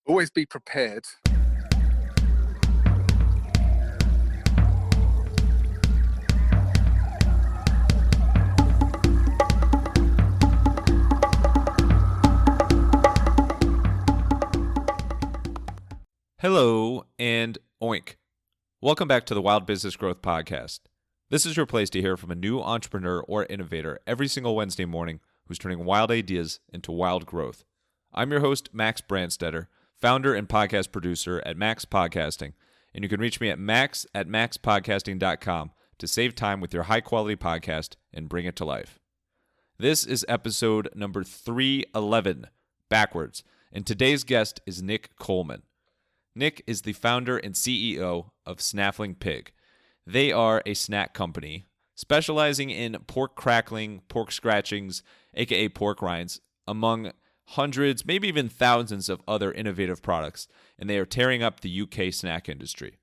Always be prepared. Hello and oink. Welcome back to the Wild Business Growth Podcast. This is your place to hear from a new entrepreneur or innovator every single Wednesday morning who's turning wild ideas into wild growth. I'm your host, Max Branstetter, founder and podcast producer at Max Podcasting, and you can reach me at max@maxpodcasting.com to save time with your high-quality podcast and bring it to life. This is episode number 311, backwards, and today's guest is Nick Coleman. Nick is the founder and CEO of Snaffling Pig. They are a snack company specializing in pork crackling, pork scratchings, aka pork rinds, among hundreds, maybe even thousands of other innovative products, and they are tearing up the UK snack industry.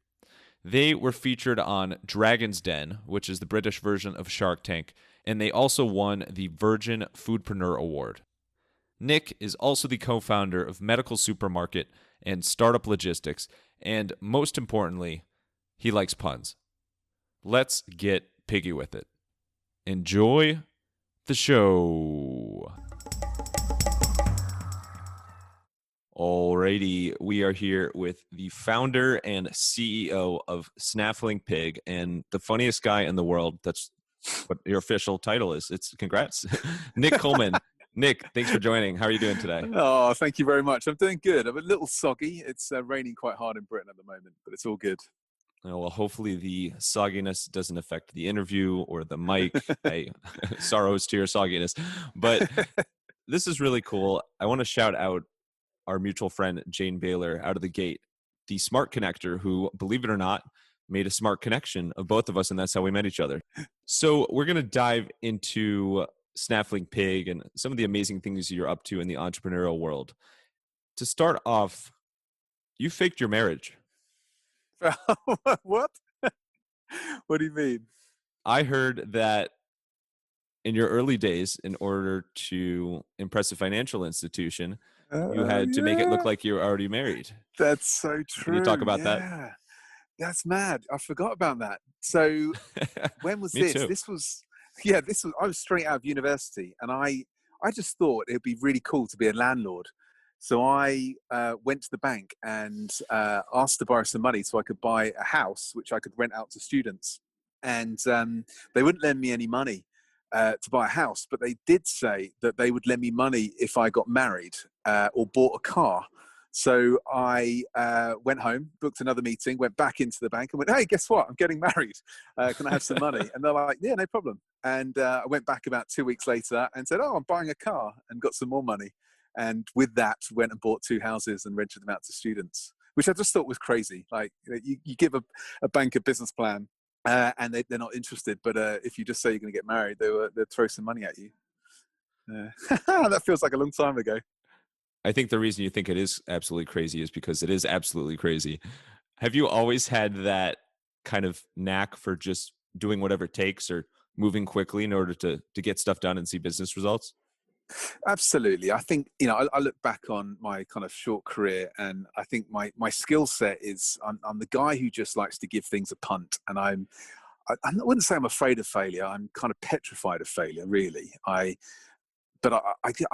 They were featured on Dragon's Den, which is the British version of Shark Tank, and they also won the Virgin Foodpreneur Award. Nick is also the co-founder of Medical Supermarket and Startup Logistics, and most importantly, he likes puns. Let's get piggy with it. Enjoy the show. Alrighty, we are here with the founder and CEO of Snaffling Pig, and the funniest guy in the world. That's what your official title is. It's congrats, Nick Coleman. Nick, thanks for joining. How are you doing today? Oh, thank you very much. I'm doing good. I'm a little soggy. It's raining quite hard in Britain at the moment, but it's all good. Oh, well, hopefully the sogginess doesn't affect the interview or the mic. Sorrows to your sogginess. But this is really cool. I want to shout out our mutual friend, Jane Baylor, out of the gate, the smart connector who, believe it or not, made a smart connection of both of us, and that's how we met each other. So we're going to dive into Snaffling Pig and some of the amazing things you're up to in the entrepreneurial world. To start off, you faked your marriage. What? What do you mean? I heard that in your early days, in order to impress a financial institution, you had to make it look like you were already married. That's so true. Can you talk about that? That's mad. I forgot about that. So when was Me this? too. This was I was straight out of university, and I just thought it'd be really cool to be a landlord. So I went to the bank and asked to borrow some money so I could buy a house which I could rent out to students. And they wouldn't lend me any money to buy a house, but they did say that they would lend me money if I got married or bought a car. So I went home, booked another meeting, went back into the bank and went, hey, guess what? I'm getting married. Can I have some money? And they're like, yeah, no problem. And I went back about 2 weeks later and said, oh, I'm buying a car, and got some more money. And with that, went and bought 2 houses and rented them out to students, which I just thought was crazy. Like, you give a bank a business plan and they're not interested. But if you just say you're going to get married, they'll throw some money at you. That feels like a long time ago. I think the reason you think it is absolutely crazy is because it is absolutely crazy. Have you always had that kind of knack for just doing whatever it takes or moving quickly in order to get stuff done and see business results? Absolutely. I think, I look back on my kind of short career, and I think my skill set is I'm the guy who just likes to give things a punt. And I wouldn't say I'm afraid of failure. I'm kind of petrified of failure, really. I'm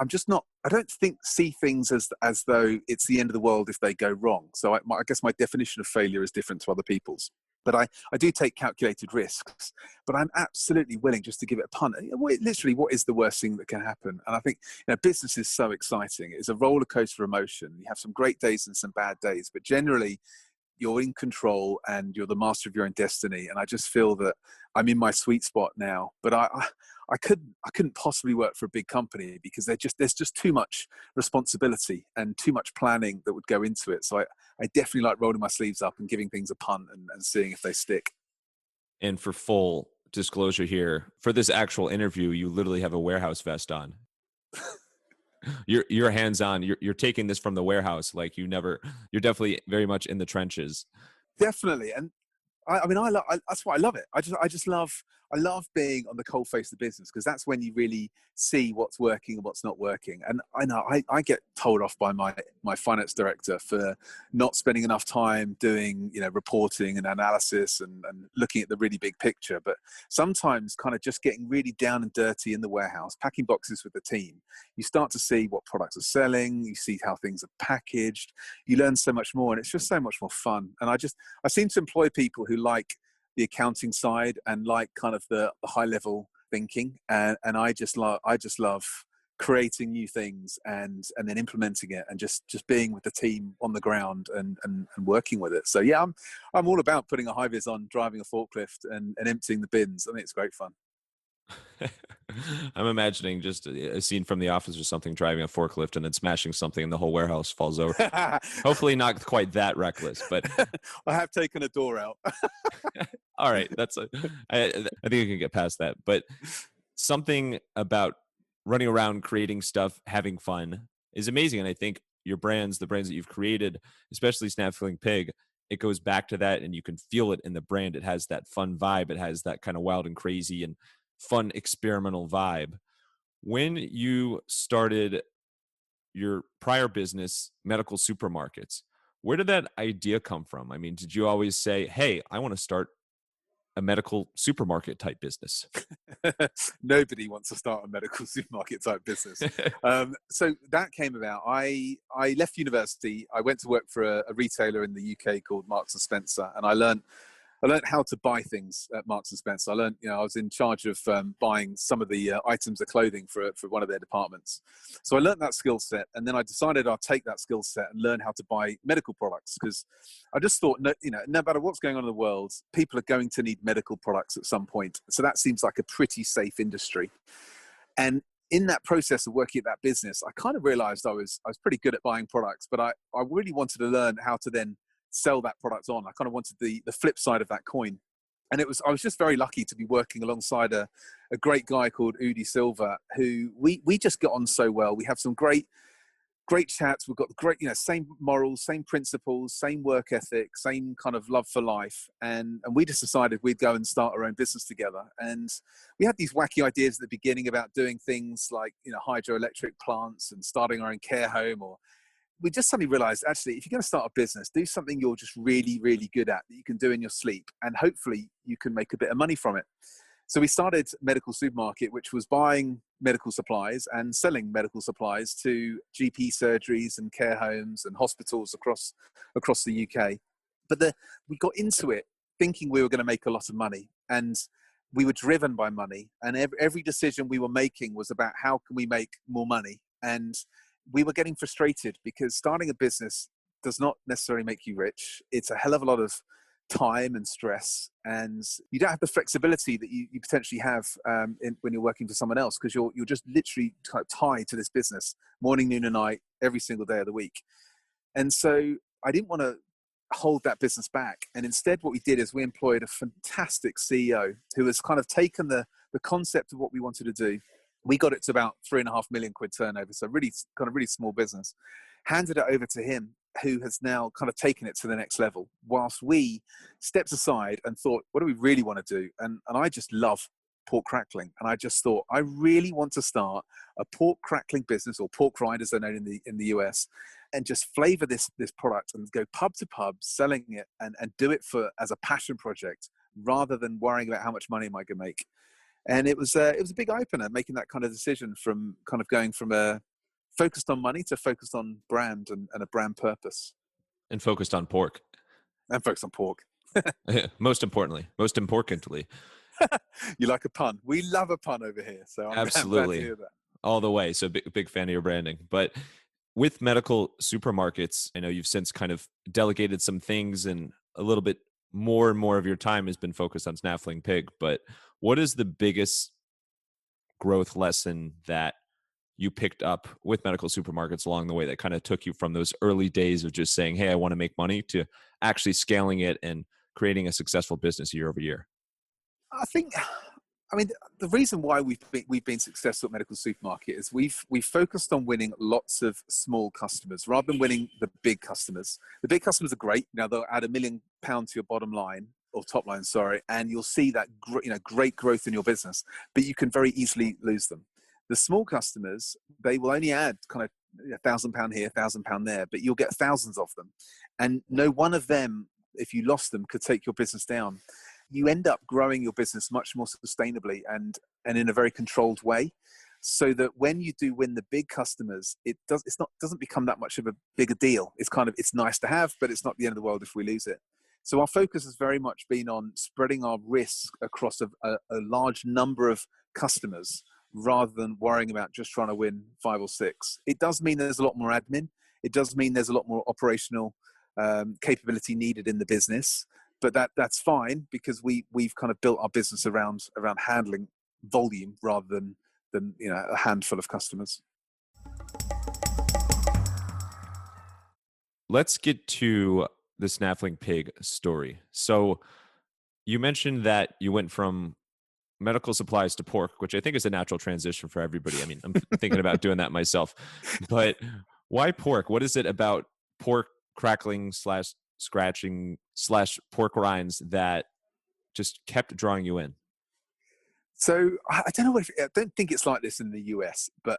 just not, I don't see things as though it's the end of the world if they go wrong. So I guess my definition of failure is different to other people's. But I do take calculated risks, but I'm absolutely willing just to give it a punt. Literally, what is the worst thing that can happen? And I think business is so exciting. It's a roller coaster of emotion. You have some great days and some bad days, but generally you're in control and you're the master of your own destiny. And I just feel that I'm in my sweet spot now. But I couldn't possibly work for a big company because there's just too much responsibility and too much planning that would go into it. So I definitely like rolling my sleeves up and giving things a punt and seeing if they stick. And for full disclosure here, for this actual interview, you literally have a warehouse vest on. You're hands-on. You're taking this from the warehouse. Like you're definitely very much in the trenches. Definitely. And that's why I love it. I just love I love being on the cold face of the business, because that's when you really see what's working and what's not working. And I know I get told off by my finance director for not spending enough time doing, reporting and analysis and looking at the really big picture. But sometimes kind of just getting really down and dirty in the warehouse, packing boxes with the team, you start to see what products are selling, you see how things are packaged, you learn so much more, and it's just so much more fun. And I seem to employ people who like the accounting side and like kind of the high level thinking, and I just love creating new things and then implementing it, and just being with the team on the ground and working with it. So yeah, I'm all about putting a high vis on, driving a forklift and emptying the bins. I think it's great fun. I'm imagining just a scene from The Office or something, driving a forklift and then smashing something and the whole warehouse falls over. Hopefully not quite that reckless, but I have taken a door out. all right. I think you can get past that. But something about running around, creating stuff, having fun is amazing. And I think the brands that you've created, especially Snaffling Pig, it goes back to that, and you can feel it in the brand. It has that fun vibe. It has that kind of wild and crazy and fun experimental vibe. When you started your prior business, medical supermarkets, where did that idea come from? I mean, did you always say, hey, I want to start a medical supermarket type business? Nobody wants to start a medical supermarket type business. So that came about. I left university. I went to work for a retailer in the UK called Marks and Spencer, and I learned how to buy things at Marks and Spencer. I learned, I was in charge of buying some of the items of clothing for one of their departments. So I learned that skill set, and then I decided I'd take that skill set and learn how to buy medical products, because I just thought, no matter what's going on in the world, people are going to need medical products at some point. So that seems like a pretty safe industry. And in that process of working at that business, I kind of realized I was pretty good at buying products, but I really wanted to learn how to then sell that product on. I kind of wanted the flip side of that coin. And I was just very lucky to be working alongside a great guy called Udi Silva, who we just get on so well. We have some great chats. We've got the great, same morals, same principles, same work ethic, same kind of love for life. And we just decided we'd go and start our own business together. And we had these wacky ideas at the beginning about doing things like, hydroelectric plants and starting our own care home, or we just suddenly realized, actually, if you're going to start a business, do something you're just really, really good at that you can do in your sleep, and hopefully you can make a bit of money from it. So we started Medical Supermarket, which was buying medical supplies and selling medical supplies to GP surgeries and care homes and hospitals across the UK. But we got into it thinking we were going to make a lot of money, and we were driven by money, and every decision we were making was about how can we make more money. And we were getting frustrated because starting a business does not necessarily make you rich. It's a hell of a lot of time and stress, and you don't have the flexibility that you potentially have when you're working for someone else, because you're just literally kind of tied to this business morning, noon and night, every single day of the week. And so I didn't want to hold that business back. And instead what we did is we employed a fantastic CEO who has kind of taken the concept of what we wanted to do. We got it to about £3.5 million turnover, so really small business. Handed it over to him, who has now kind of taken it to the next level, whilst we stepped aside and thought, what do we really want to do? And I just love pork crackling, and I just thought, I really want to start a pork crackling business, or pork rind as they're known in the US, and just flavor this product and go pub to pub selling it, and do it as a passion project rather than worrying about how much money am I going to make. And it was a big opener, making that kind of decision from kind of going from a focused on money to focused on brand and a brand purpose. And focused on pork. And focused on pork. Most importantly. You like a pun. We love a pun over here. So I'm absolutely glad to hear that. All the way. So big fan of your branding. But with medical supermarkets, I know you've since kind of delegated some things, and a little bit more and more of your time has been focused on Snaffling Pig. But what is the biggest growth lesson that you picked up with medical supermarkets along the way that kind of took you from those early days of just saying, hey, I want to make money, to actually scaling it and creating a successful business year over year? I mean, the reason why we've been successful at Medical Supermarket is we've focused on winning lots of small customers rather than winning the big customers. The big customers are great. Now they'll add £1 million to your bottom line, or top line, sorry, and you'll see that great growth in your business, but you can very easily lose them. The small customers, they will only add kind of £1,000 here, £1,000 there, but you'll get thousands of them, and no one of them, if you lost them, could take your business down. You end up growing your business much more sustainably and in a very controlled way, so that when you do win the big customers, doesn't become that much of a bigger deal. It's nice to have, but it's not the end of the world if we lose it. So our focus has very much been on spreading our risk across a large number of customers, rather than worrying about just trying to win 5 or 6. It does mean there's a lot more admin. It does mean there's a lot more operational capability needed in the business, but that's fine, because we've kind of built our business around handling volume rather than a handful of customers. Let's get to the Snaffling pig story. So you mentioned that you went from medical supplies to pork, which I think is a natural transition for everybody. I mean, I'm thinking about doing that myself. But why pork? What is it about pork crackling / scratching / pork rinds that just kept drawing you in? So I don't think it's like this in the US, but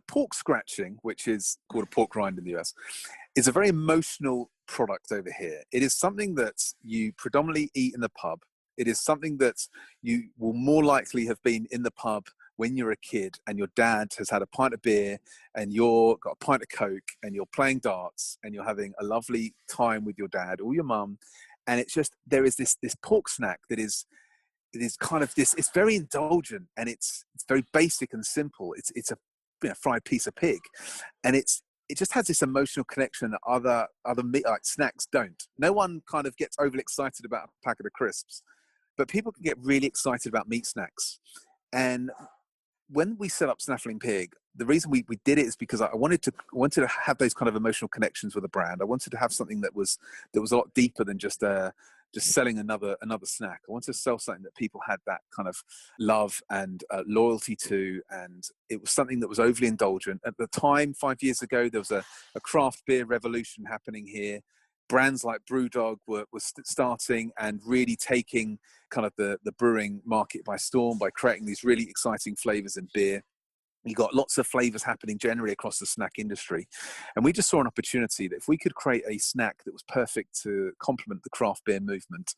pork scratching, which is called a pork rind in the US, is a very emotional product over here. It is something that you predominantly eat in the pub. It is something that you will more likely have been in the pub when you're a kid and your dad has had a pint of beer and you've got a pint of Coke and you're playing darts and you're having a lovely time with your dad or your mum. And it's just, there is this pork snack that is kind of this, it's very indulgent and it's very basic and simple. It's a fried piece of pig. And it just has this emotional connection that other meat like snacks don't. No one kind of gets overly excited about a packet of crisps, but people can get really excited about meat snacks. And when we set up Snaffling Pig, the reason we did it is because I wanted to have those kind of emotional connections with the brand. I wanted to have something that was a lot deeper than just selling another snack. I wanted to sell something that people had that kind of love and loyalty to, and it was something that was overly indulgent. At the time, 5 years ago, there was a craft beer revolution happening here. Brands like Brewdog were starting and really taking kind of the brewing market by storm by creating these really exciting flavors in beer. You got lots of flavors happening generally across the snack industry. And we just saw an opportunity that if we could create a snack that was perfect to complement the craft beer movement,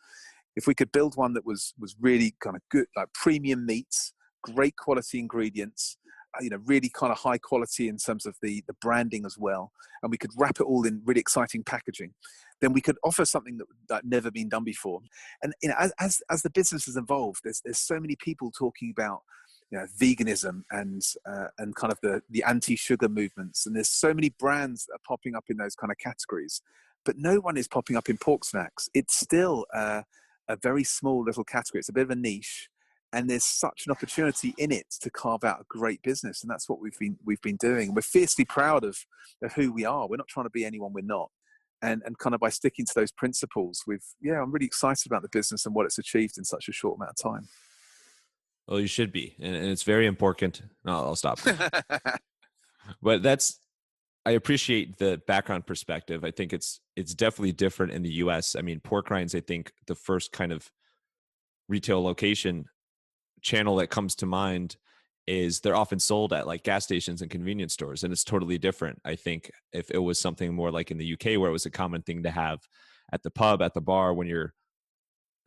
if we could build one that was really kind of good, like premium meats, great quality ingredients, really kind of high quality in terms of the branding as well, and we could wrap it all in really exciting packaging, then we could offer something that never been done before. And as the business has evolved, there's so many people talking about veganism and kind of the anti-sugar movements, and there's so many brands that are popping up in those kind of categories, but no one is popping up in pork snacks. It's still a very small little category. It's a bit of a niche, and there's such an opportunity in it to carve out a great business, and that's what we've been doing. We're fiercely proud of who we are. We're not trying to be anyone we're not, and kind of by sticking to those principles, I'm really excited about the business and what it's achieved in such a short amount of time. Well, you should be, and it's very important. No, I'll stop. But I appreciate the background perspective. I think it's definitely different in the US. I mean, pork rinds, I think the first kind of retail location channel that comes to mind is they're often sold at like gas stations and convenience stores, and it's totally different. I think if it was something more like in the UK where it was a common thing to have at the pub, at the bar, when you're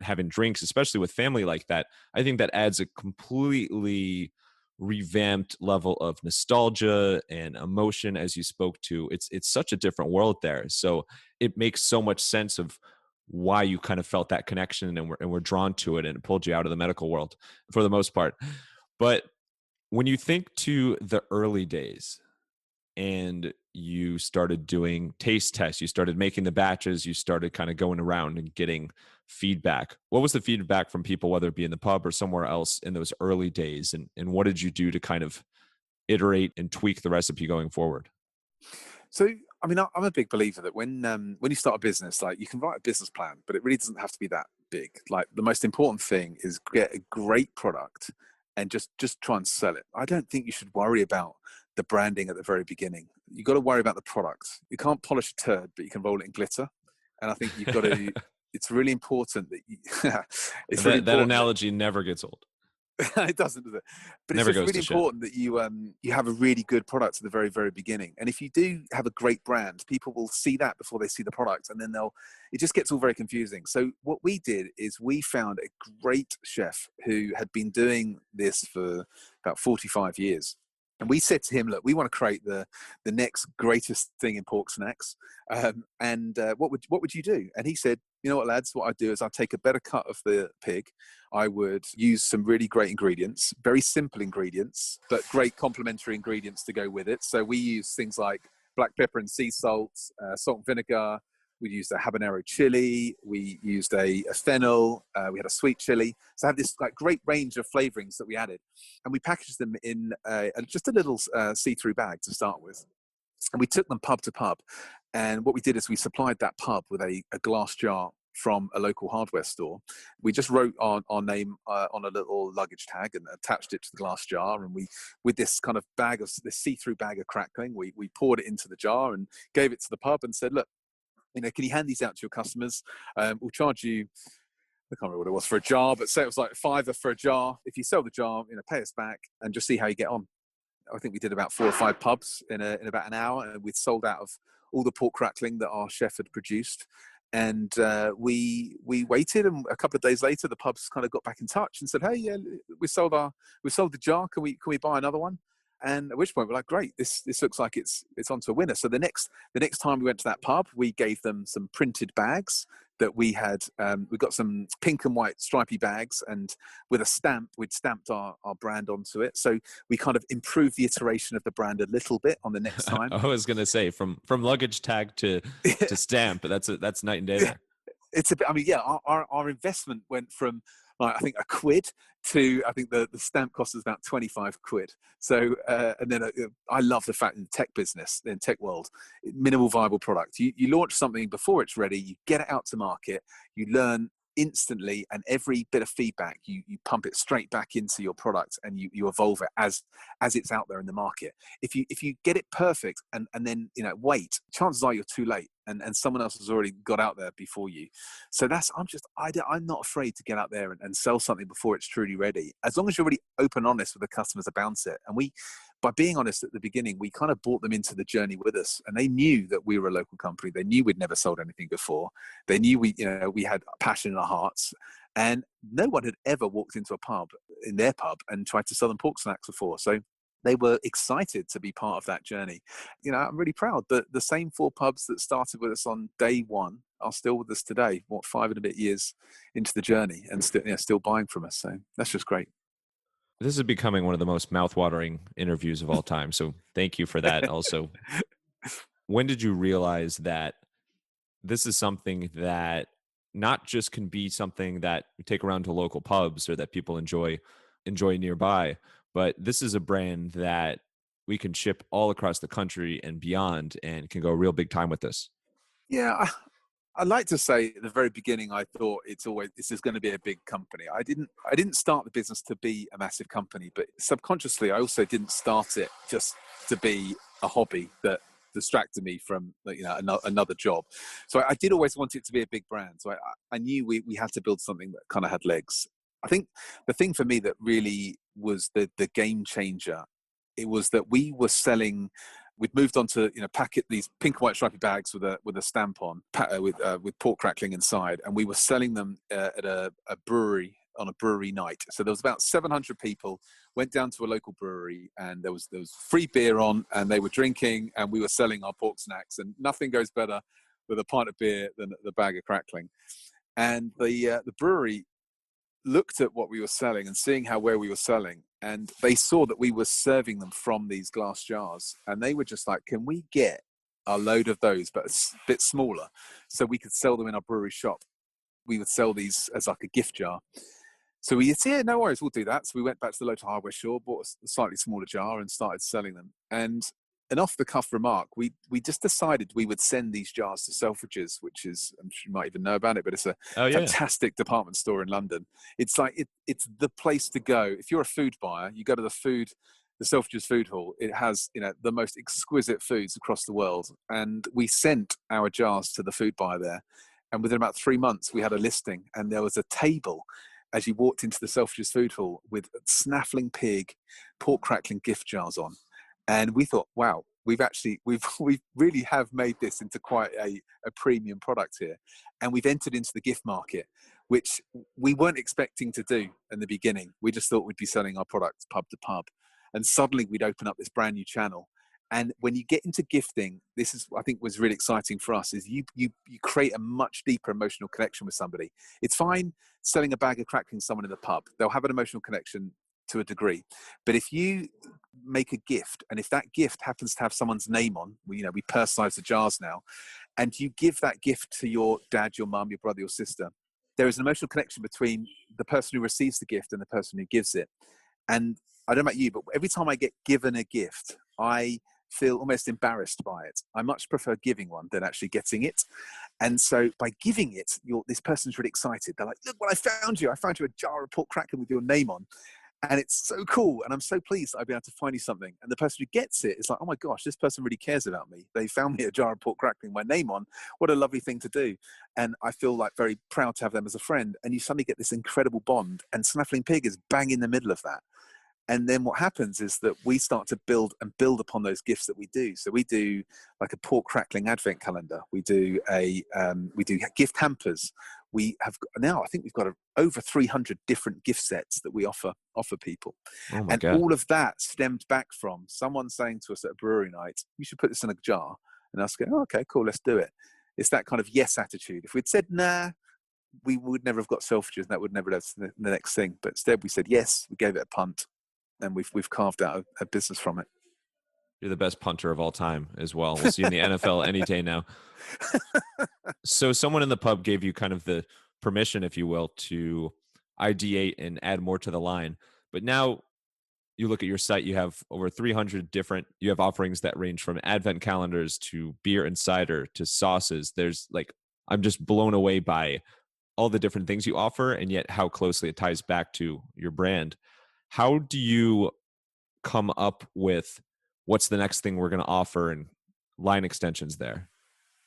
having drinks, especially with family like that, I think that adds a completely revamped level of nostalgia and emotion, as you spoke to. It's such a different world there. So it makes so much sense of why you kind of felt that connection and were drawn to it, and it pulled you out of the medical world for the most part. But when you think to the early days and you started doing taste tests, you started making the batches, you started kind of going around and getting feedback, what was the feedback from people, whether it be in the pub or somewhere else in those early days? And what did you do to kind of iterate and tweak the recipe going forward? So, I mean, I'm a big believer that when you start a business, like, you can write a business plan, but it really doesn't have to be that big. Like, the most important thing is get a great product and just try and sell it. I don't think you should worry about the branding at the very beginning. You've got to worry about the product. You can't polish a turd, but you can roll it in glitter. And I think you've got to it's really important that you, it's really That important that analogy never gets old. it doesn't, does it? But it's Never just goes really to shit. important that you have a really good product at the very, very beginning. And if you do have a great brand, people will see that before they see the product, and then it just gets all very confusing. So what we did is we found a great chef who had been doing this for about 45 years. And we said to him, look, we want to create the next greatest thing in pork snacks. What would you do? And he said, you know what, lads, what I'd do is I'd take a better cut of the pig. I would use some really great ingredients, very simple ingredients, but great complementary ingredients to go with it. So we use things like black pepper and sea salt, salt and vinegar. We used a habanero chili. We used a fennel. We had a sweet chili. So I had this like great range of flavorings that we added, and we packaged them in just a little see-through bag to start with. And we took them pub to pub. And what we did is we supplied that pub with a glass jar from a local hardware store. We just wrote our name on a little luggage tag and attached it to the glass jar. And we, with this kind of this see-through bag of crackling, we poured it into the jar and gave it to the pub and said, look, can you hand these out to your customers? We'll charge you, I can't remember what it was for a jar, but say it was like £5 for a jar. If you sell the jar, pay us back and just see how you get on. I think we did about 4 or 5 pubs in about an hour, and we'd sold out of all the pork crackling that our chef had produced. And we waited, and a couple of days later, the pubs kind of got back in touch and said, "Hey, yeah, we sold the jar. Can we buy another one?" And at which point we're like, "Great, this looks like it's onto a winner." So the next time we went to that pub, we gave them some printed bags that we had. We got some pink and white stripy bags, and with a stamp, we'd stamped our brand onto it. So we kind of improved the iteration of the brand a little bit on the next time. I was going to say from luggage tag to stamp, that's night and day there. It's a bit, our investment went from like, I think £1 to, I think the stamp cost us about 25 quid. So, and then I love the fact in the tech business, in tech world, minimal viable product. You launch something before it's ready, you get it out to market, you learn instantly, and every bit of feedback you pump it straight back into your product, and you evolve it as it's out there in the market. If you get it perfect and then wait, chances are you're too late, and someone else has already got out there before you. So I'm not afraid to get out there and sell something before it's truly ready, as long as you're really open and honest with the customers about it. And by being honest at the beginning, we kind of brought them into the journey with us, and they knew that we were a local company. They knew we'd never sold anything before. They knew we had passion in our hearts, and no one had ever walked into their pub and tried to sell them pork snacks before. So they were excited to be part of that journey. I'm really proud that the same 4 pubs that started with us on day one are still with us today, 5 and a bit years into the journey, and still buying from us. So that's just great. This is becoming one of the most mouthwatering interviews of all time. So thank you for that. Also, when did you realize that this is something that not just can be something that you take around to local pubs or that people enjoy nearby, but this is a brand that we can ship all across the country and beyond, and can go real big time with this? Yeah, I like to say at the very beginning, I thought this is going to be a big company. I didn't start the business to be a massive company, but subconsciously, I also didn't start it just to be a hobby that distracted me from another job. So I did always want it to be a big brand. So I knew we had to build something that kind of had legs. I think the thing for me that really was the game changer, it was that we were selling. We'd moved on to packet these pink and white stripy bags with a stamp on, with pork crackling inside, and we were selling them at a brewery on a brewery night. So there was about 700 people went down to a local brewery, and there was free beer on, and they were drinking, and we were selling our pork snacks. And nothing goes better with a pint of beer than the bag of crackling. And the brewery looked at what we were selling and seeing how well we were selling, and they saw that we were serving them from these glass jars, and they were just like, can we get a load of those but a bit smaller so we could sell them in our brewery shop? We would sell these as like a gift jar. So we said, yeah, no worries, we'll do that. So we went back to the local hardware store, bought a slightly smaller jar, and started selling them. And an off-the-cuff remark, we just decided we would send these jars to Selfridges, which is, I'm sure you might even know about it, but it's a fantastic department store in London. It's like it's the place to go. If you're a food buyer, you go to the Selfridges food hall. It has the most exquisite foods across the world, and we sent our jars to the food buyer there. And within about 3 months, we had a listing, and there was a table as you walked into the Selfridges food hall with Snaffling pig, pork crackling gift jars on. And we thought, wow, we've really have made this into quite a premium product here. And we've entered into the gift market, which we weren't expecting to do in the beginning. We just thought we'd be selling our products pub to pub. And suddenly we'd open up this brand new channel. And when you get into gifting, this is, I think, was really exciting for us, is you create a much deeper emotional connection with somebody. It's fine selling a bag of crackling to someone in the pub. They'll have an emotional connection to a degree. But if you make a gift, and if that gift happens to have someone's name on, we personalize the jars now, and you give that gift to your dad, your mum, your brother, your sister, there is an emotional connection between the person who receives the gift and the person who gives it. And I don't know about you, but every time I get given a gift, I feel almost embarrassed by it. I much prefer giving one than actually getting it. And so by giving it, this person's really excited. They're like, look what I found you. I found you a jar of pork crackling with your name on. And it's so cool. And I'm so pleased that I've been able to find you something. And the person who gets it is like, oh my gosh, this person really cares about me. They found me a jar of pork crackling with my name on. What a lovely thing to do. And I feel like very proud to have them as a friend. And you suddenly get this incredible bond. And Snaffling Pig is bang in the middle of that. And then what happens is that we start to build upon those gifts that we do. So we do like a pork crackling advent calendar. We do gift hampers. We have now, I think we've got over 300 different gift sets that we offer people. Oh my And God. all of that stemmed back from someone saying to us at a brewery night, you should put this in a jar. And us going, oh, okay, cool, let's do it. It's that kind of yes attitude. If we'd said, nah, we would never have got Selfridges, and that would never have been the next thing. But instead we said yes, we gave it a punt. And we've carved out a business from it. You're the best punter of all time as well. We'll see you in the NFL any day now. So someone in the pub gave you kind of the permission, if you will, to ideate and add more to the line. But now you look at your site, you have over 300 you have offerings that range from advent calendars to beer and cider to sauces. I'm just blown away by all the different things you offer, and yet how closely it ties back to your brand. How do you come up with what's the next thing we're going to offer and line extensions there?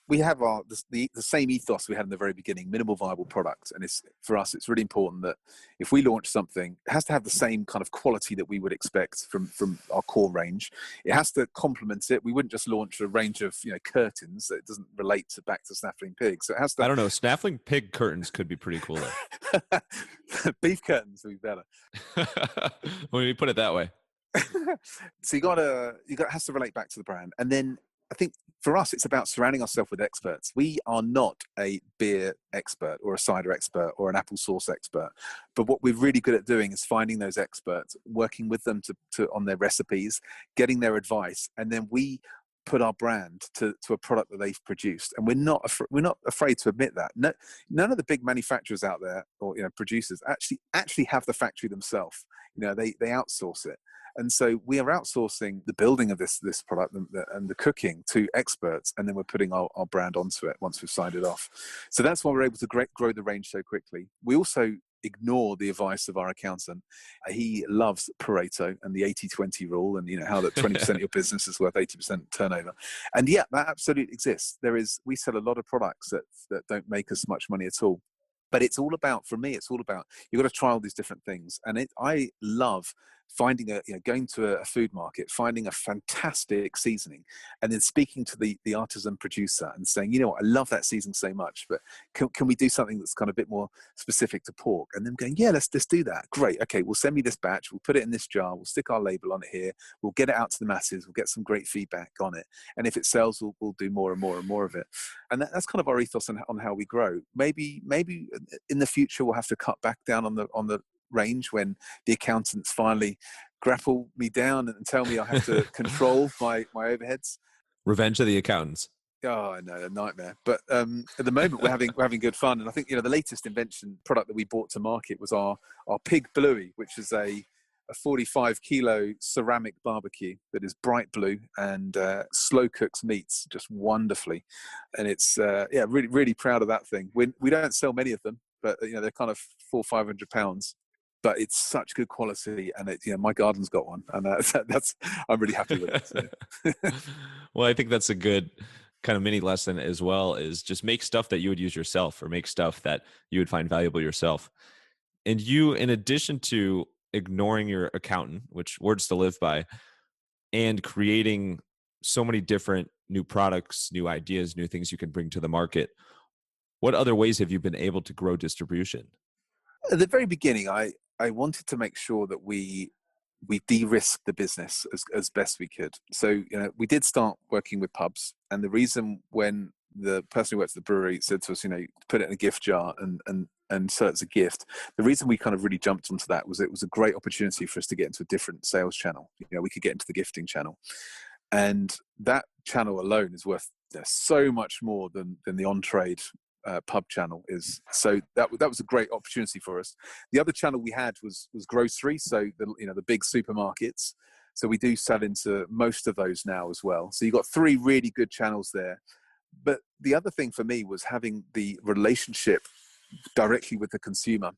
We have the same ethos we had in the very beginning, minimal viable product. And for us, it's really important that if we launch something, it has to have the same kind of quality that we would expect from our core range. It has to complement it. We wouldn't just launch a range of curtains that doesn't relate back to Snaffling Pig. So it has to. I don't know. Snaffling Pig curtains could be pretty cool though. Beef curtains would be better. When you put it that way. So it has to relate back to the brand. And then I think for us, it's about surrounding ourselves with experts. We are not a beer expert or a cider expert or an apple sauce expert. But what we're really good at doing is finding those experts, working with them on their recipes, getting their advice. And then we put our brand to a product that they've produced. And we're not afraid to admit that. No, none of the big manufacturers out there or producers actually have the factory themselves. They outsource it. And so we are outsourcing the building of this product and the cooking to experts, and then we're putting our brand onto it once we've signed it off. So that's why we're able to grow the range so quickly. We also ignore the advice of our accountant. He loves Pareto and the 80-20 rule, and how that 20% of your business is worth 80% turnover. And yeah, that absolutely exists. We sell a lot of products that don't make us much money at all. But it's all about, for me, you've got to try all these different things. And I love finding going to a food market, finding a fantastic seasoning, and then speaking to the artisan producer and saying, I love that seasoning so much, but can we do something that's kind of a bit more specific to pork? And them going, yeah, let's do that. Great. Okay, well, send me this batch. We'll put it in this jar. We'll stick our label on it here. We'll get it out to the masses. We'll get some great feedback on it. And if it sells, we'll do more and more and more of it. And that's kind of our ethos on how we grow. Maybe in the future, we'll have to cut back down on the range when the accountants finally grapple me down and tell me I have to control my overheads. Revenge of the accountants. Oh, I know, a nightmare. But at the moment, we're having good fun. And I think the latest product that we brought to market was our Pig Bluey, which is a 45-kilo ceramic barbecue that is bright blue and slow cooks meats just wonderfully. And it's really, really proud of that thing. We don't sell many of them, but they're kind of £400-500. But it's such good quality, and my garden's got one, and I'm really happy with it. So. Well, I think that's a good kind of mini lesson as well is just make stuff that you would use yourself, or make stuff that you would find valuable yourself. And you, in addition to ignoring your accountant, which words to live by, and creating so many different new products, new ideas, new things you can bring to the market, what other ways have you been able to grow distribution? At the very beginning, I wanted to make sure that we de-risked the business as best we could. So, we did start working with pubs, and the reason when the person who works at the brewery said to us, put it in a gift jar and sell it as a gift, the reason we kind of really jumped onto that was it was a great opportunity for us to get into a different sales channel. We could get into the gifting channel, and that channel alone is worth so much more than the on-trade pub channel is. So that was a great opportunity for us. The other channel we had was grocery, so the big supermarkets. So we do sell into most of those now as well. So you've got three really good channels there. But the other thing for me was having the relationship directly with the consumer,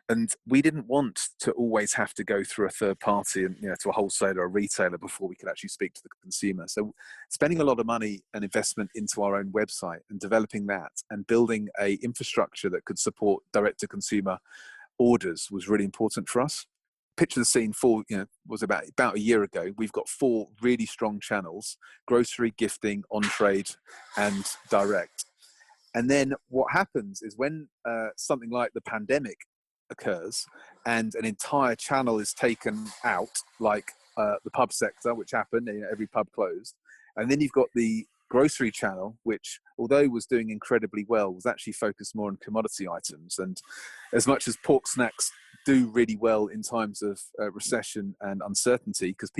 and we didn't want to always have to go through a third party and to a wholesaler or a retailer before we could actually speak to the consumer. So spending a lot of money and investment into our own website and developing that and building a infrastructure that could support direct to consumer orders was really important for us. Picture the scene was about a year ago. We've got 4 really strong channels: grocery, gifting, on-trade, and direct. And then what happens is when something like the pandemic occurs and an entire channel is taken out, like the pub sector, which happened, every pub closed. And then you've got the grocery channel, which, although was doing incredibly well, was actually focused more on commodity items. And as much as pork snacks do really well in times of recession and uncertainty, because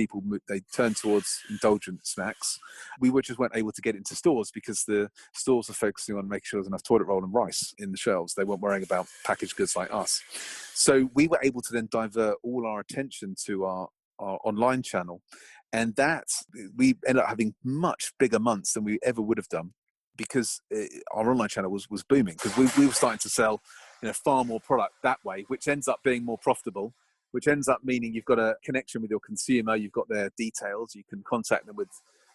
they turn towards indulgent snacks, we just weren't able to get into stores because the stores are focusing on making sure there's enough toilet roll and rice in the shelves. They weren't worrying about packaged goods like us. So we were able to then divert all our attention to our online channel, and we ended up having much bigger months than we ever would have done, because our online channel was booming, because we were starting to sell far more product that way, which ends up being more profitable, which ends up meaning you've got a connection with your consumer, you've got their details, you can contact them with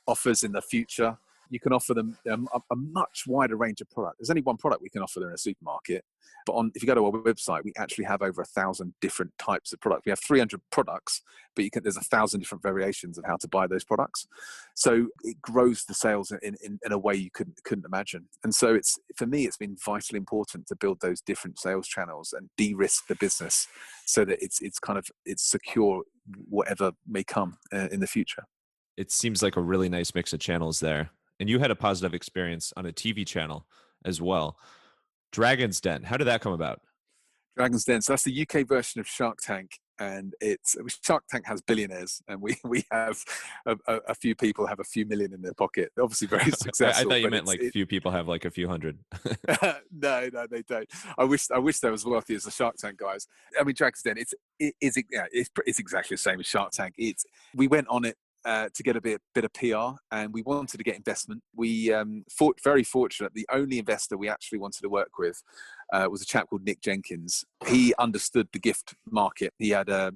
offers in the future. You can offer them a much wider range of product. There's only one product we can offer them in a supermarket, but if you go to our website, we actually have over 1,000 different types of product. We have 300 products, but there's 1,000 different variations of how to buy those products. So it grows the sales in a way you couldn't imagine. And so for me, it's been vitally important to build those different sales channels and de-risk the business so that it's secure, whatever may come in the future. It seems like a really nice mix of channels there. And you had a positive experience on a TV channel as well. Dragon's Den, how did that come about? Dragon's Den, so that's the UK version of Shark Tank, and Shark Tank has billionaires, and we have a few people have a few million in their pocket. They're obviously very successful. I thought you meant few people have like a few hundred. No, they don't. I wish they were as wealthy as the Shark Tank guys. I mean, Dragon's Den, it's exactly the same as Shark Tank. We went on it to get a bit of PR, and we wanted to get investment. We very fortunate. The only investor we actually wanted to work with was a chap called Nick Jenkins. He understood the gift market. He had a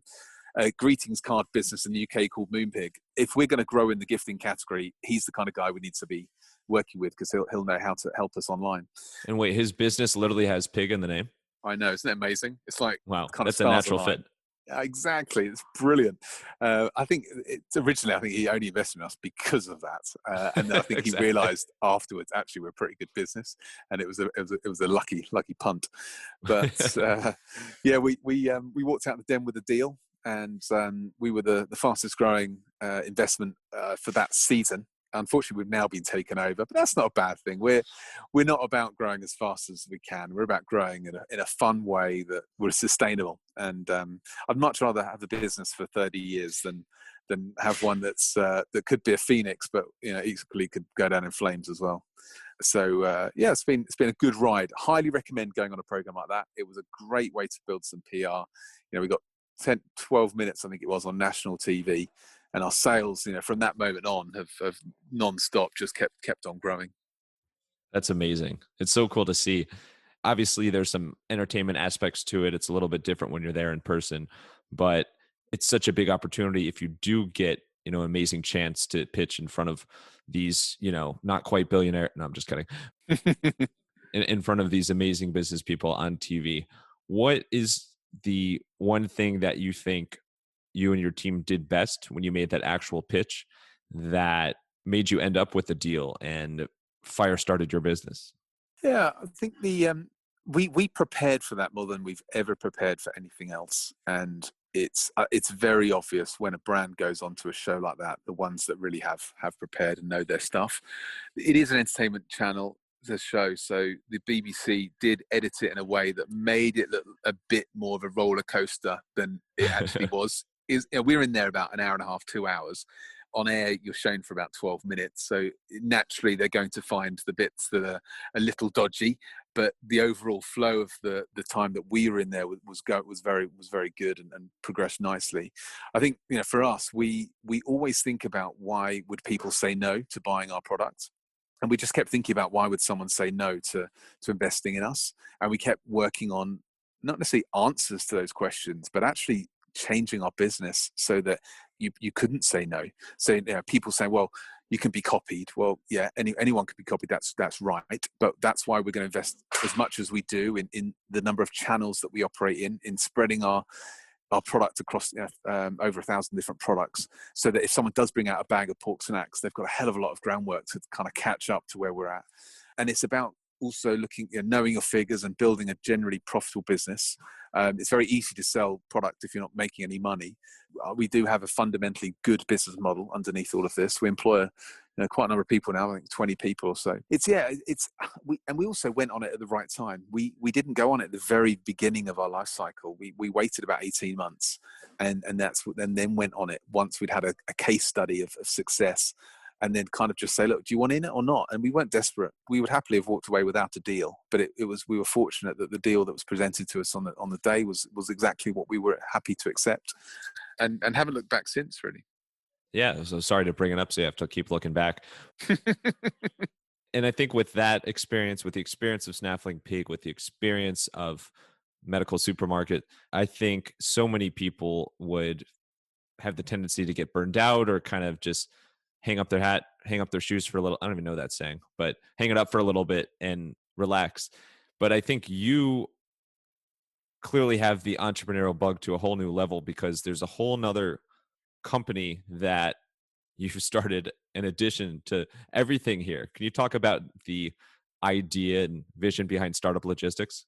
greetings card business in the UK called Moonpig. If we're going to grow in the gifting category, he's the kind of guy we need to be working with, because he'll know how to help us online. And wait, his business literally has pig in the name? I know, isn't it amazing? It's like, wow, kind that's of a natural fit. Exactly, it's brilliant. I think he only invested in us because of that, and then I think exactly. He realised afterwards actually we're a pretty good business, and it was a lucky punt. But we walked out the den with a deal, and we were the fastest growing investment for that season. Unfortunately, we've now been taken over, but that's not a bad thing. We're not about growing as fast as we can. We're about growing in a fun way that was sustainable. And I'd much rather have the business for 30 years than have one that could be a phoenix, but equally could go down in flames as well. So it's been a good ride. Highly recommend going on a program like that. It was a great way to build some PR. We got 12 minutes, I think it was, on national TV. And our sales, from that moment on, have non-stop just kept on growing. That's amazing. It's so cool to see. Obviously, there's some entertainment aspects to it. It's a little bit different when you're there in person, but it's such a big opportunity if you do get, amazing chance to pitch in front of these, not quite billionaire. No, I'm just kidding. In front of these amazing business people on TV. What is the one thing that you think you and your team did best when you made that actual pitch that made you end up with a deal and fire started your business? Yeah, I think we prepared for that more than we've ever prepared for anything else, and it's very obvious when a brand goes onto a show like that, the ones that really have prepared and know their stuff. It is an entertainment channel, the show, so the BBC did edit it in a way that made it look a bit more of a roller coaster than it actually was. We're in there about an hour and a half, 2 hours. On air, you're shown for about 12 minutes. So naturally, they're going to find the bits that are a little dodgy. But the overall flow of the time that we were in there was very good and progressed nicely. I think, for us, we always think about why would people say no to buying our product. And we just kept thinking about why would someone say no to investing in us. And we kept working on not necessarily answers to those questions, but actually changing our business so that you couldn't say no. So people say, well, you can be copied. Well, yeah, anyone can be copied. That's right. But that's why we're going to invest as much as we do in the number of channels that we operate in spreading our product across over 1,000 different products, so that if someone does bring out a bag of pork snacks, they've got a hell of a lot of groundwork to kind of catch up to where we're at. And it's about also looking, knowing your figures and building a generally profitable business. It's very easy to sell product if you're not making any money. We do have a fundamentally good business model underneath all of this. We employ quite a number of people now, I think 20 people or so. We also went on it at the right time. We didn't go on it at the very beginning of our life cycle. We waited about 18 months and then went on it once we'd had a case study of success. And then kind of just say, look, do you want in it or not? And we weren't desperate. We would happily have walked away without a deal. But we were fortunate that the deal that was presented to us on the day was exactly what we were happy to accept, and haven't looked back since, really. Yeah. So sorry to bring it up. So you have to keep looking back. And I think with that experience, with the experience of Snaffling Pig, with the experience of medical supermarket, I think so many people would have the tendency to get burned out or kind of just hang up their shoes for a little. I don't even know that saying, but hang it up for a little bit and relax. But I think you clearly have the entrepreneurial bug to a whole new level, because there's a whole nother company that you started in addition to everything here. Can you talk about the idea and vision behind Startup Logistics?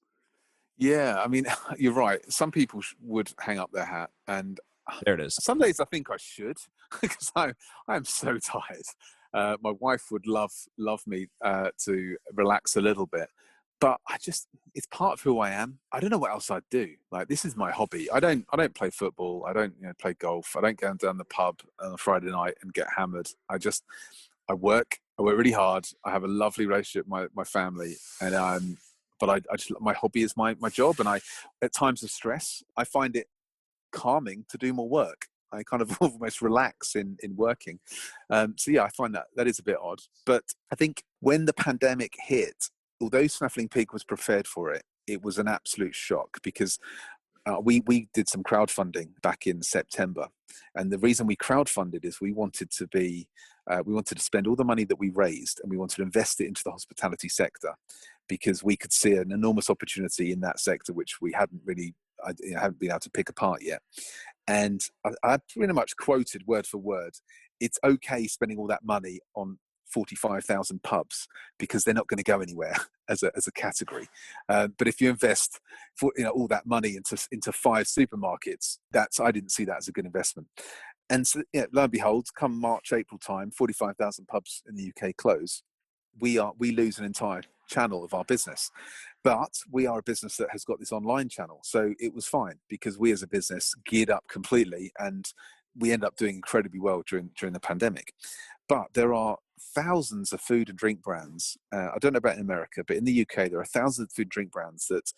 Yeah, I mean, you're right. Some people would hang up their hat, and There it is. some days I think I should, because I am so tired. My wife would love me to relax a little bit, but it's part of who I am. I don't know what else I'd do. Like, this is my hobby. I don't play football. I don't play golf. I don't go down the pub on a Friday night and get hammered. I work really hard. I have a lovely relationship with my family, and but I just, my hobby is my job, and at times of stress, I find it calming to do more work. I kind of almost relax in working. So yeah, I find that is a bit odd. But I think when the pandemic hit, although Snaffling Pig was prepared for it, it was an absolute shock, because we did some crowdfunding back in September. And the reason we crowdfunded is we wanted to spend all the money that we raised, and we wanted to invest it into the hospitality sector, because we could see an enormous opportunity in that sector, which we hadn't been able to pick apart yet. And I pretty much quoted word for word, it's okay spending all that money on 45,000 pubs, because they're not going to go anywhere as a category. But if you invest all that money into 5 supermarkets, I didn't see that as a good investment. And so, lo and behold, come March, April time, 45,000 pubs in the UK close. We lose an entire channel of our business. But we are a business that has got this online channel. So it was fine, because we as a business geared up completely, and we end up doing incredibly well during the pandemic. But there are thousands of food and drink brands. I don't know about in America, but in the UK, there are thousands of food and drink brands that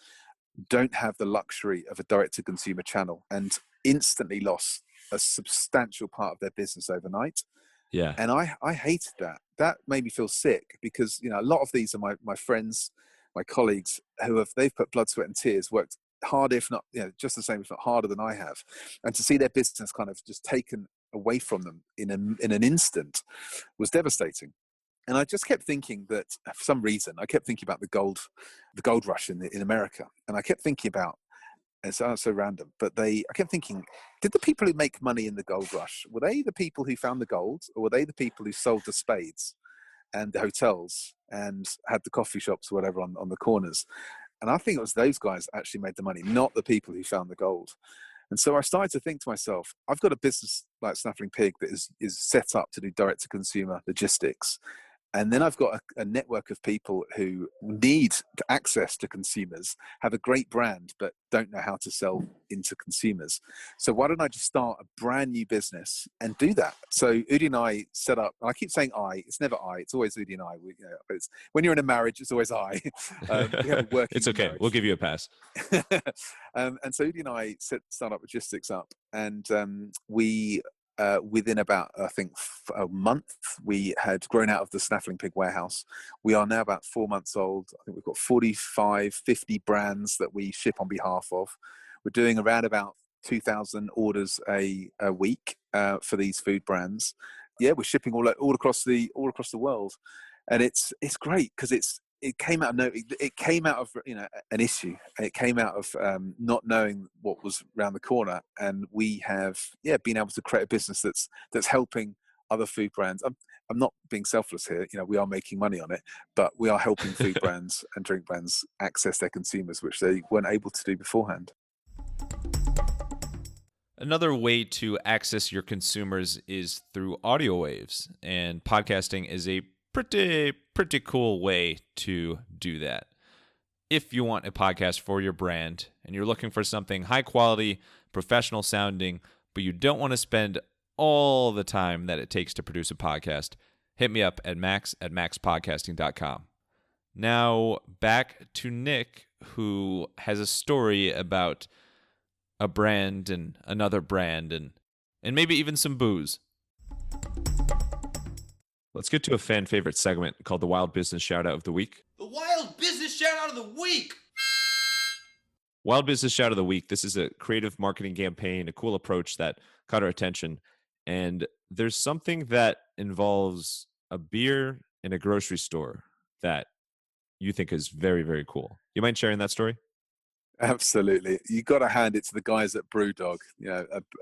don't have the luxury of a direct-to-consumer channel, and instantly lost a substantial part of their business overnight. Yeah. And I hated that. That made me feel sick, because a lot of these are my friends, my colleagues, they've put blood, sweat and tears, worked hard, if not just the same, if not harder than I have. And to see their business kind of just taken away from them in an instant was devastating. And I just kept thinking that for some reason, I kept thinking about the gold rush in America. And I kept thinking about, it's so random, but I kept thinking, did the people who make money in the gold rush, were they the people who found the gold, or were they the people who sold the spades and the hotels and had the coffee shops or whatever on the corners? And I think it was those guys that actually made the money, not the people who found the gold. And so I started to think to myself, I've got a business like Snaffling Pig that is set up to do direct-to-consumer logistics. And then I've got a network of people who need access to consumers, have a great brand, but don't know how to sell into consumers. So why don't I just start a brand new business and do that? So Udi and I set up, and I keep saying it's never I, it's always Udi and I. When you're in a marriage, it's always I. We have a working It's okay. marriage. We'll give you a pass. And so Udi and I set Startup Logistics up, and we within about, I think, a month, we had grown out of the Snaffling Pig warehouse. We are now about 4 months old. I think we've got 45, 50 brands that we ship on behalf of. We're doing around about 2,000 orders a week for these food brands. Yeah, we're shipping all across the world, and it's great because it came out of an issue. It came out of not knowing what was around the corner, and we have been able to create a business that's helping other food brands. I'm not being selfless here. We are making money on it, but we are helping food brands and drink brands access their consumers, which they weren't able to do beforehand. Another way to access your consumers is through audio waves, and podcasting is a pretty cool way to do that. If you want a podcast for your brand and you're looking for something high quality, professional sounding, but you don't want to spend all the time that it takes to produce a podcast, hit me up at max@maxpodcasting.com. Now back to Nick, who has a story about a brand and another brand and maybe even some booze. Let's get to a fan favorite segment called the Wild Business Shoutout of the Week. The Wild Business Shoutout of the Week! Wild Business Shout of the Week. This is a creative marketing campaign, a cool approach that caught our attention. And there's something that involves a beer in a grocery store that you think is very, very cool. You mind sharing that story? Absolutely. You got to hand it to the guys at Brewdog.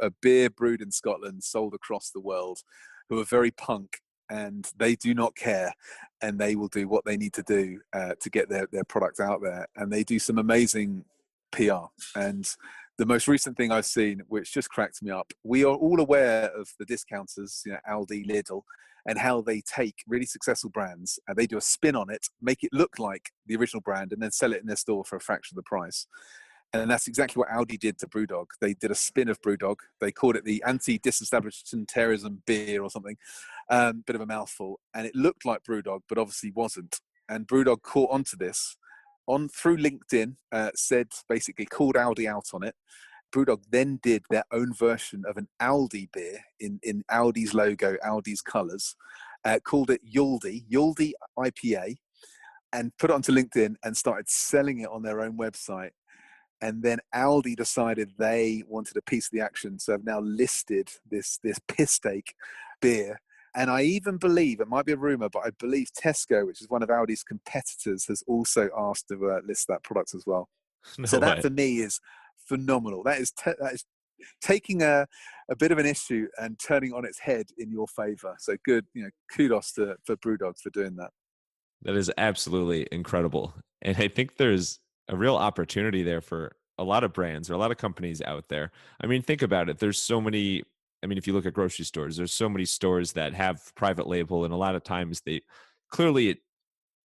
A beer brewed in Scotland, sold across the world, who are very punk, and they do not care, and they will do what they need to do to get their product out there. And they do some amazing PR. And the most recent thing I've seen, which just cracked me up, we are all aware of the discounters, Aldi, Lidl, and how they take really successful brands and they do a spin on it, make it look like the original brand, and then sell it in their store for a fraction of the price. And that's exactly what Aldi did to Brewdog. They did a spin of Brewdog. They called it the anti-disestablishmentarianism beer or something, bit of a mouthful. And it looked like Brewdog, but obviously wasn't. And Brewdog caught onto this through LinkedIn, basically called Aldi out on it. Brewdog then did their own version of an Aldi beer in Aldi's logo, Aldi's colours, called it Yuldi IPA, and put it onto LinkedIn and started selling it on their own website. And then Aldi decided they wanted a piece of the action, so have now listed this piss take beer. And I even believe, it might be a rumor, but I believe Tesco, which is one of Aldi's competitors, has also asked to list that product as well. So that for me is phenomenal. That is taking a bit of an issue and turning it on its head in your favor. So good, kudos for Brewdog for doing that. That is absolutely incredible. And I think there's a real opportunity there for a lot of brands or a lot of companies out there. I mean, think about it. There's so many, if you look at grocery stores, there's so many stores that have private label, and a lot of times they clearly,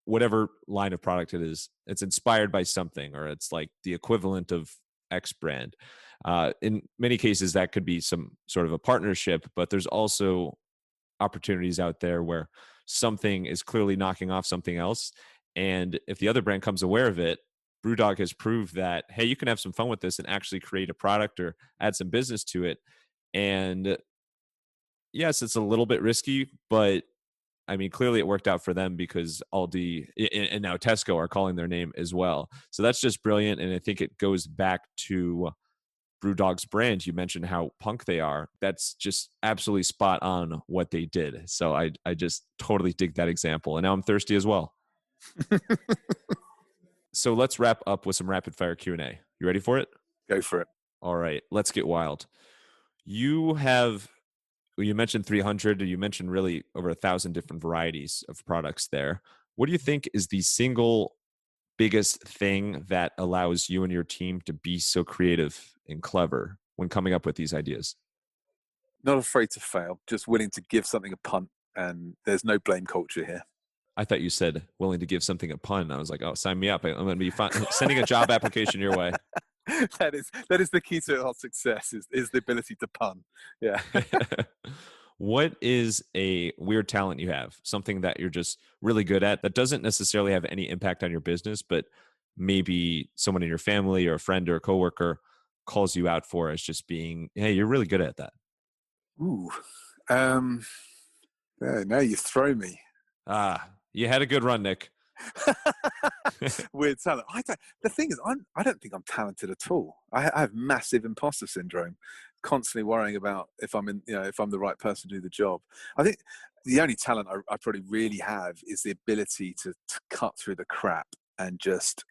whatever line of product it is, it's inspired by something, or it's like the equivalent of X brand. In many cases, that could be some sort of a partnership, but there's also opportunities out there where something is clearly knocking off something else. And if the other brand comes aware of it, Brewdog has proved that, hey, you can have some fun with this and actually create a product or add some business to it. And yes, it's a little bit risky, but clearly it worked out for them because Aldi and now Tesco are calling their name as well. So that's just brilliant. And I think it goes back to BrewDog's brand, you mentioned how punk they are. That's just absolutely spot on what they did. So I just totally dig that example. And now I'm thirsty as well. So let's wrap up with some rapid fire Q&A. You ready for it? Go for it. All right, let's get wild. You mentioned 300, you mentioned really over 1,000 different varieties of products there. What do you think is the single biggest thing that allows you and your team to be so creative and clever when coming up with these ideas? Not afraid to fail, just willing to give something a punt, and there's no blame culture here. I thought you said willing to give something a pun. I was like, oh, sign me up. I'm going to be sending a job application your way. That is the key to our success is the ability to pun. Yeah. What is a weird talent you have? Something that you're just really good at that doesn't necessarily have any impact on your business, but maybe someone in your family or a friend or a coworker calls you out for as just being, hey, you're really good at that. Ooh. Now you throw me. You had a good run, Nick. Weird talent. The thing is, I don't think I'm talented at all. I have massive imposter syndrome, constantly worrying about if I'm the right person to do the job. I think the only talent I probably really have is the ability to cut through the crap and just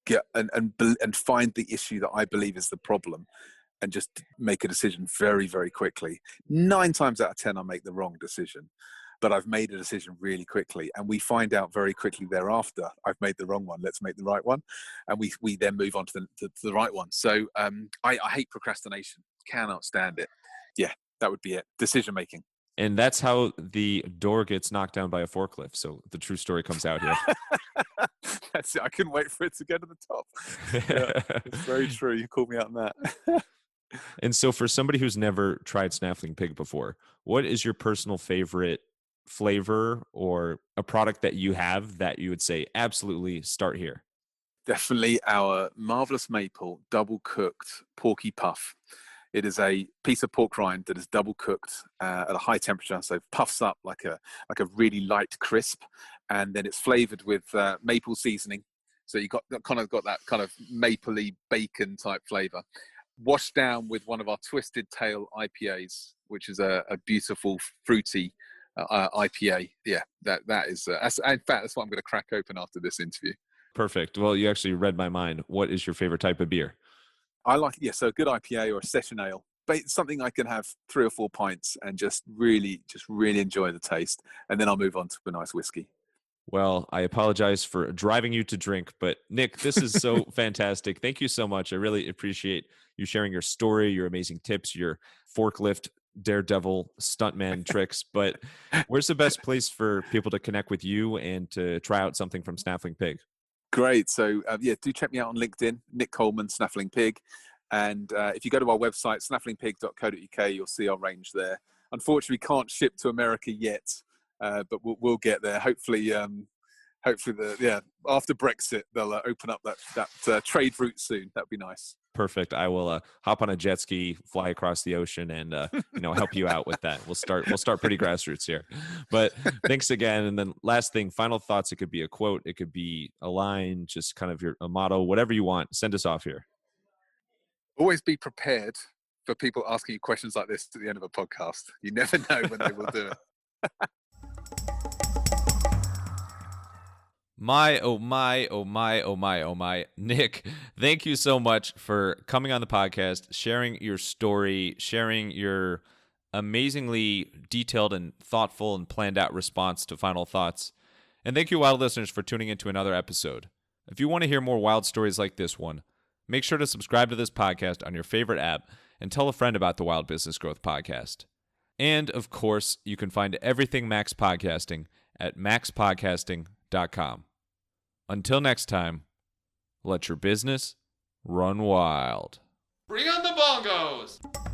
get and find the issue that I believe is the problem, and just make a decision very, very quickly. 9 times out of 10, I make the wrong decision. But I've made a decision really quickly, and we find out very quickly thereafter, I've made the wrong one, let's make the right one. And we then move on to the right one. So I hate procrastination, cannot stand it. Yeah, that would be it. Decision making. And that's how the door gets knocked down by a forklift. So the true story comes out here. That's it. I couldn't wait for it to get to the top. Yeah, it's very true. You called me out on that. And so for somebody who's never tried Snaffling Pig before, what is your personal favorite flavor or a product that you have that you would say absolutely start here? Definitely our marvelous maple double cooked porky puff. It is a piece of pork rind that is double cooked at a high temperature, so puffs up like a really light crisp, and then it's flavored with maple seasoning. So you got that kind of mapley bacon type flavor, washed down with one of our Twisted Tail IPAs, which is a beautiful fruity IPA. Yeah, that is. In fact, that's what I'm going to crack open after this interview. Perfect. Well, you actually read my mind. What is your favorite type of beer? I like, so a good IPA or a session ale, but it's something I can have 3 or 4 pints and just really enjoy the taste, and then I'll move on to a nice whiskey. Well, I apologize for driving you to drink, but Nick, this is so fantastic. Thank you so much. I really appreciate you sharing your story, your amazing tips, your forklift daredevil stuntman tricks. But where's the best place for people to connect with you and to try out something from Snaffling Pig? Great. So do check me out on LinkedIn, Nick Coleman, Snaffling Pig. And if you go to our website, snafflingpig.co.uk, you'll see our range there. Unfortunately, we can't ship to America yet, but we'll get there. Hopefully, after Brexit, they'll open up that trade route soon. That'd be nice. Perfect. I will hop on a jet ski, fly across the ocean, and help you out with that. We'll start pretty grassroots here. But thanks again. And then last thing, final thoughts. It could be a quote, it could be a line, just kind of a motto, whatever you want. Send us off here. Always be prepared for people asking you questions like this at the end of a podcast. You never know when they will do it. My, oh my, oh my, oh my, oh my. Nick, thank you so much for coming on the podcast, sharing your story, sharing your amazingly detailed and thoughtful and planned out response to Final Thoughts. And thank you, wild listeners, for tuning into another episode. If you want to hear more wild stories like this one, make sure to subscribe to this podcast on your favorite app and tell a friend about the Wild Business Growth Podcast. And, of course, you can find everything Max Podcasting at MaxPodcasting.com. Until next time, let your business run wild. Bring on the bongos!